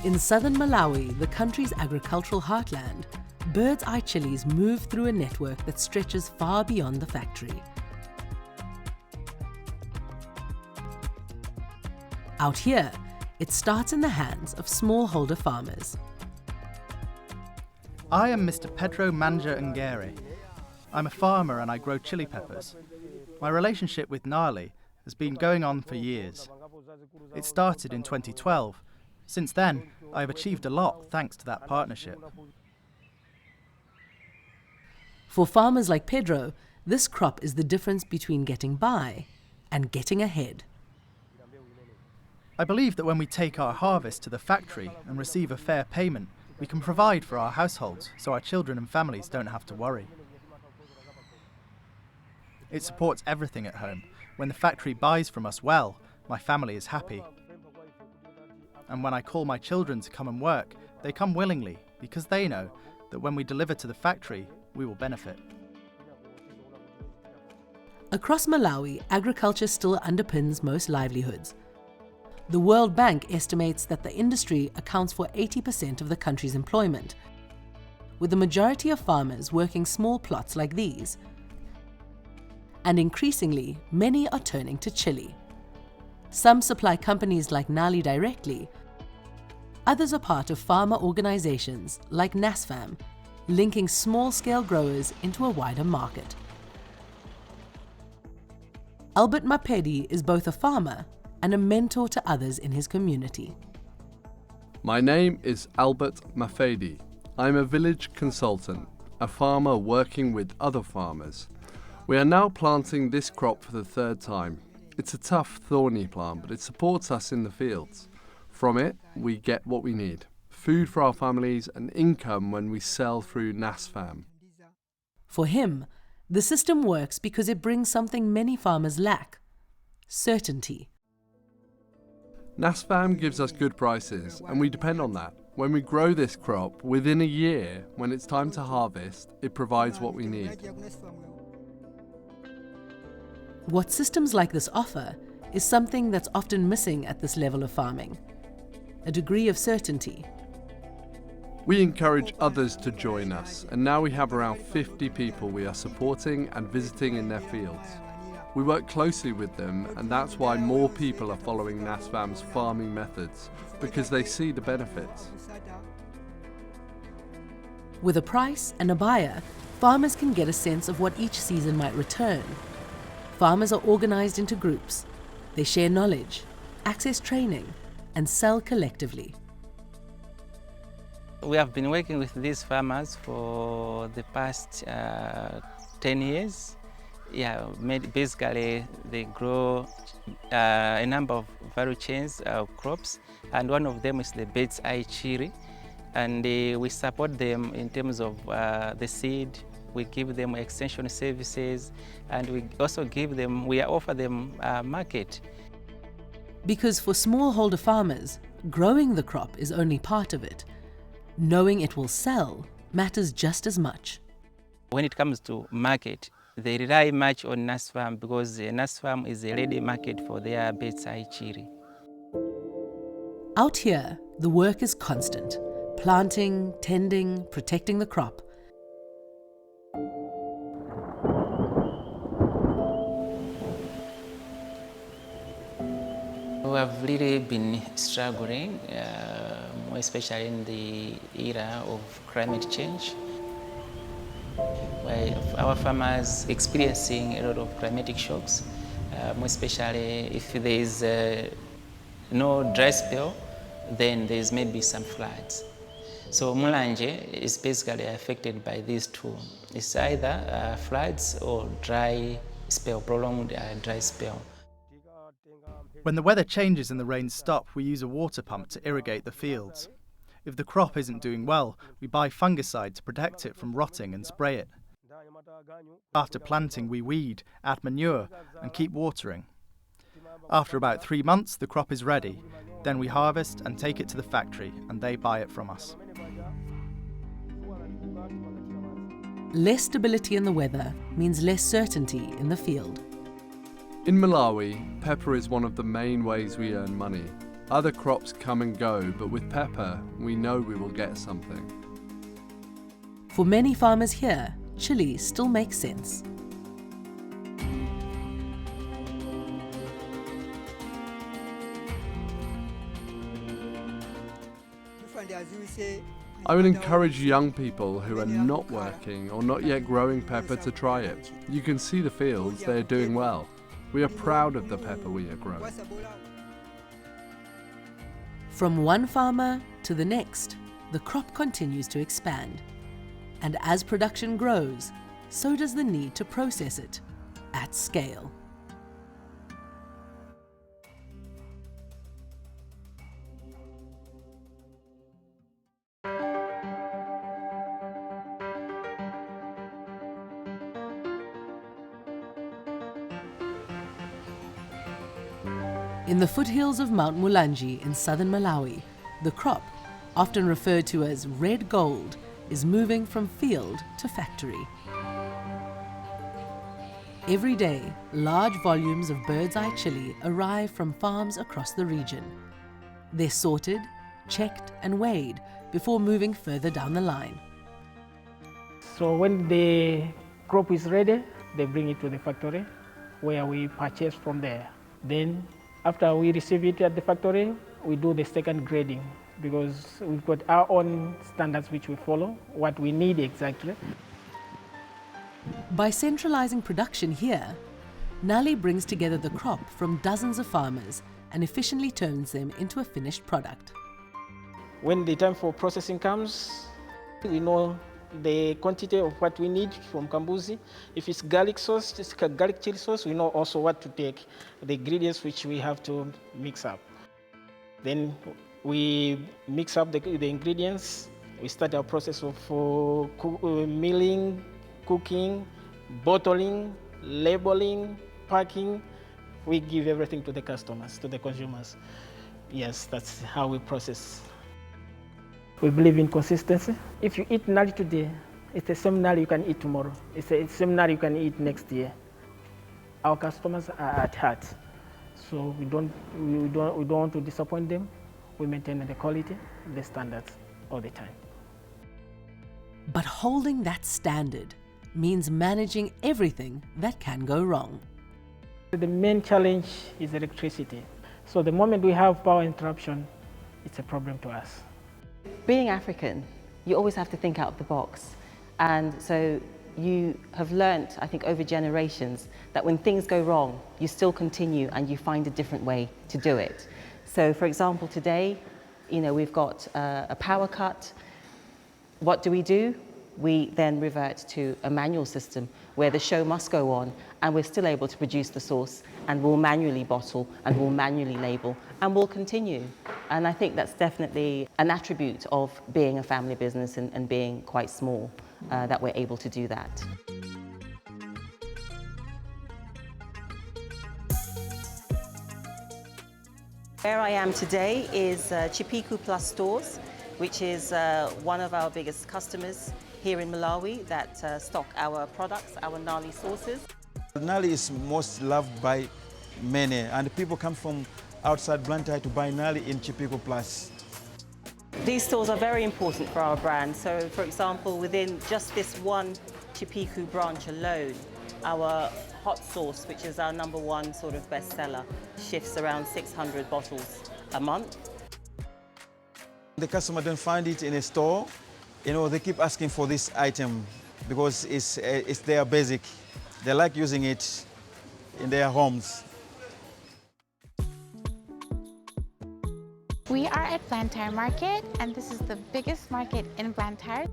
In southern Malawi, the country's agricultural heartland, bird's eye chilies move through a network that stretches far beyond the factory. Out here, it starts in the hands of smallholder farmers. I am Mr. Pedro Manja Ngere. I'm a farmer and I grow chili peppers. My relationship with NALI has been going on for years. It started in 2012. Since then, I have achieved a lot thanks to that partnership. For farmers like Pedro, this crop is the difference between getting by and getting ahead. I believe that when we take our harvest to the factory and receive a fair payment, we can provide for our households so our children and families don't have to worry. It supports everything at home. When the factory buys from us well, my family is happy. And when I call my children to come and work, they come willingly because they know that when we deliver to the factory, we will benefit. Across Malawi, agriculture still underpins most livelihoods. The World Bank estimates that the industry accounts for 80% of the country's employment, with the majority of farmers working small plots like these. And increasingly, many are turning to chili. Some supply companies like NALI directly. Others are part of farmer organizations like NASFAM, linking small-scale growers into a wider market. Albert Mapedi is both a farmer and a mentor to others in his community. My name is Albert Mafedi. I'm a village consultant, a farmer working with other farmers. We are now planting this crop for the third time. It's a tough, thorny plant, but it supports us in the fields. From it, we get what we need: food for our families and income when we sell through NASFAM. For him, the system works because it brings something many farmers lack: certainty. NASFAM gives us good prices, and we depend on that. When we grow this crop, within a year, when it's time to harvest, it provides what we need. What systems like this offer is something that's often missing at this level of farming: a degree of certainty. We encourage others to join us, and now we have around 50 people we are supporting and visiting in their fields. We work closely with them, and that's why more people are following NASFAM's farming methods, because they see the benefits. With a price and a buyer, farmers can get a sense of what each season might return. Farmers are organized into groups. They share knowledge, access training, and sell collectively. We have been working with these farmers for the past 10 years. Basically, they grow a number of value chains of crops, and one of them is the bird's eye chili. And we support them in terms of the seed. We give them extension services, and we offer them a market. Because for smallholder farmers, growing the crop is only part of it. Knowing it will sell matters just as much. When it comes to market, they rely much on NASFAM because NASFAM is a ready market for their bird's eye chili. Out here, the work is constant: planting, tending, protecting the crop. We have really been struggling, more especially in the era of climate change, where our farmers experiencing a lot of climatic shocks, more especially if there is no dry spell, then there is maybe some floods. So Mulanje is basically affected by these two. It's either floods or dry spell, prolonged dry spell. When the weather changes and the rains stop, we use a water pump to irrigate the fields. If the crop isn't doing well, we buy fungicide to protect it from rotting and spray it. After planting, we weed, add manure, and keep watering. After about 3 months, the crop is ready. Then we harvest and take it to the factory, and they buy it from us. Less stability in the weather means less certainty in the field. In Malawi, pepper is one of the main ways we earn money. Other crops come and go, but with pepper, we know we will get something. For many farmers here, chili still makes sense. I would encourage young people who are not working or not yet growing pepper to try it. You can see the fields, they are doing well. We are proud of the pepper we are growing. From one farmer to the next, the crop continues to expand. And as production grows, so does the need to process it at scale. In the foothills of Mount Mulanje in southern Malawi, the crop, often referred to as red gold, is moving from field to factory. Every day, large volumes of bird's eye chili arrive from farms across the region. They're sorted, checked and weighed before moving further down the line. So when the crop is ready, they bring it to the factory where we purchase from there. Then after we receive it at the factory, we do the second grading because we've got our own standards which we follow, what we need exactly. By centralizing production here, NALI brings together the crop from dozens of farmers and efficiently turns them into a finished product. When the time for processing comes, we know the quantity of what we need from Kambuzi. If it's garlic sauce, it's garlic chili sauce, we know also what to take, the ingredients which we have to mix up. Then we mix up the ingredients. We start our process of milling, cooking, bottling, labeling, packing. We give everything to the customers, to the consumers. Yes, that's how we process. We believe in consistency. If you eat NALI today, it's the same NALI you can eat tomorrow. It's the same NALI you can eat next year. Our customers are at heart, so we don't want to disappoint them. We maintain the quality, the standards all the time. But holding that standard means managing everything that can go wrong. The main challenge is electricity. So the moment we have power interruption, it's a problem to us. Being African, you always have to think out of the box. And so you have learnt, I think, over generations that when things go wrong, you still continue and you find a different way to do it. So for example, today, we've got a power cut. What do? We then revert to a manual system where the show must go on and we're still able to produce the sauce and we'll manually bottle and we'll manually label and we'll continue. And I think that's definitely an attribute of being a family business and being quite small, that we're able to do that. Where I am today is Chipiku Plus Stores, which is one of our biggest customers here in Malawi that stock our products, our NALI sauces. NALI is most loved by many, and people come from outside Blantyre to buy NALI in Chipiku Plus. These stores are very important for our brand. So, for example, within just this one Chipiku branch alone, our hot sauce, which is our #1 sort of bestseller, shifts around 600 bottles a month. The customer don't find it in a store. They keep asking for this item because it's their basic. They like using it in their homes. We are at Blantyre Market, and this is the biggest market in Blantyre.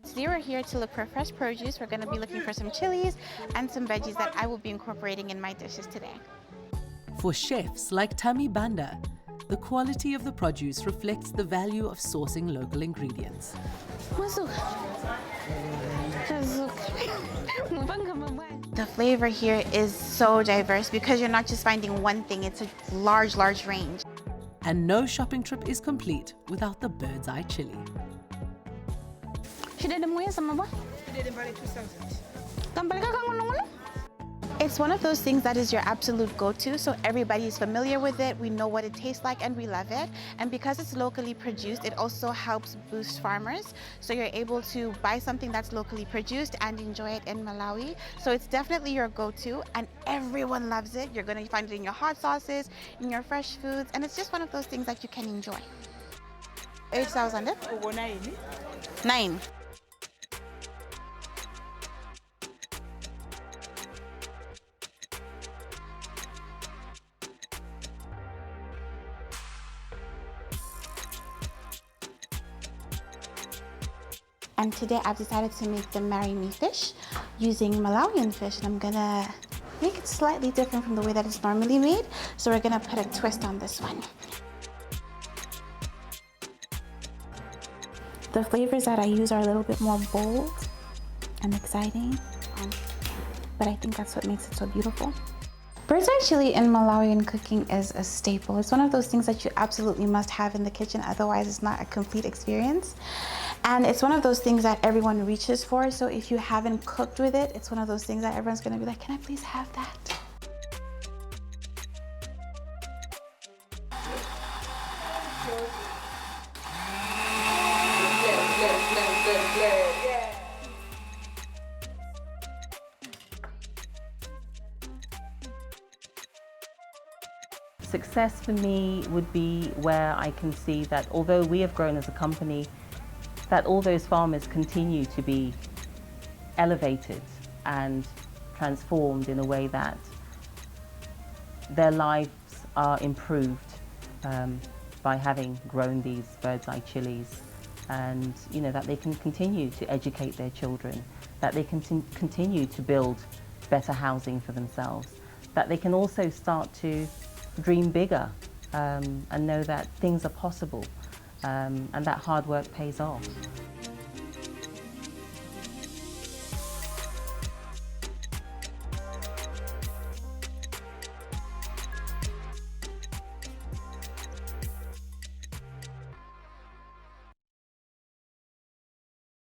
Today we're here to look for fresh produce. We're going to be looking for some chilies and some veggies that I will be incorporating in my dishes today. For chefs like Tami Banda, the quality of the produce reflects the value of sourcing local ingredients. The flavor here is so diverse because you're not just finding one thing, it's a large range. And no shopping trip is complete without the bird's eye chili. It's one of those things that is your absolute go-to, so everybody's familiar with it, we know what it tastes like and we love it. And because it's locally produced, it also helps boost farmers. So you're able to buy something that's locally produced and enjoy it in Malawi. So it's definitely your go-to and everyone loves it. You're gonna find it in your hot sauces, in your fresh foods, and it's just one of those things that you can enjoy. 8,000? 9. And today I've decided to make the marry me fish using Malawian fish, and I'm gonna make it slightly different from the way that it's normally made. So we're gonna put a twist on this one. The flavors that I use are a little bit more bold and exciting, but I think that's what makes it so beautiful. Bird's eye chili in Malawian cooking is a staple. It's one of those things that you absolutely must have in the kitchen, otherwise it's not a complete experience. And it's one of those things that everyone reaches for, so if you haven't cooked with it, it's one of those things that everyone's gonna be like, can I please have that? Success for me would be where I can see that although we have grown as a company, that all those farmers continue to be elevated and transformed in a way that their lives are improved by having grown these bird's eye chilies, and that they can continue to educate their children, that they can continue to build better housing for themselves, that they can also start to dream bigger and know that things are possible and that hard work pays off.